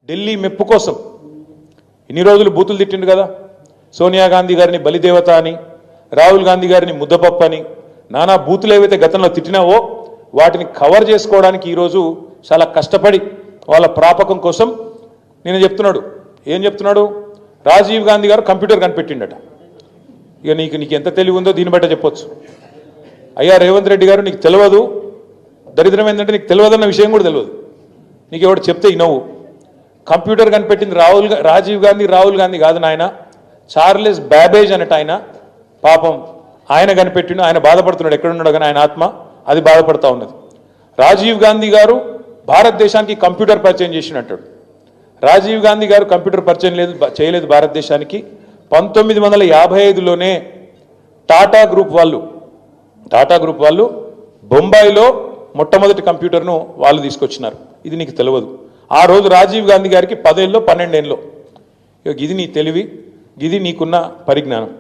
ఢిల్లీ మెప్పు కోసం ఇన్ని రోజులు బూతులు తిట్టిండు కదా. సోనియా గాంధీ గారిని బలిదేవత అని, రాహుల్ గాంధీ గారిని ముద్దపప్పు అని, నానా బూతులు ఏవైతే గతంలో తిట్టినావో వాటిని కవర్ చేసుకోవడానికి ఈరోజు చాలా కష్టపడి వాళ్ళ ప్రాపకం కోసం నేను చెప్తున్నాడు. ఏం చెప్తున్నాడు? రాజీవ్ గాంధీ గారు కంప్యూటర్ కనిపెట్టిండట. ఇక నీకు ఎంత తెలివి ఉందో దీన్ని బట్ట చెప్పొచ్చు. అయ్యా రేవంత్ రెడ్డి గారు, నీకు తెలియదు, దరిద్రం ఏంటంటే నీకు తెలియదన్న విషయం కూడా తెలియదు. నీకు ఎవడు చెప్తే ఇనవు. కంప్యూటర్ కనిపెట్టింది రాజీవ్ గాంధీ, రాహుల్ గాంధీ కాదు నాయన, చార్లెస్ బ్యాబేజ్ అన్నట్టు ఆయన. పాపం ఆయన కనిపెట్టిండు. ఆయన బాధపడుతున్నాడు, ఎక్కడున్నాడు కానీ ఆయన ఆత్మ అది బాధపడుతూ ఉన్నది. రాజీవ్ గాంధీ గారు భారతదేశానికి కంప్యూటర్ పరిచయం చేసినట్టాడు. రాజీవ్ గాంధీ గారు కంప్యూటర్ పరిచయం చేయలేదు భారతదేశానికి. 1955లోనే టాటా గ్రూప్ వాళ్ళు బొంబాయిలో మొట్టమొదటి కంప్యూటర్ను వాళ్ళు తీసుకొచ్చినారు. ఇది నీకు తెలియదు. ఆ రోజు రాజీవ్ గాంధీ గారికి 10 ఏళ్ళో 12 ఏళ్ళలో. ఇది నీ తెలివి, ఇది నీకున్న పరిజ్ఞానం.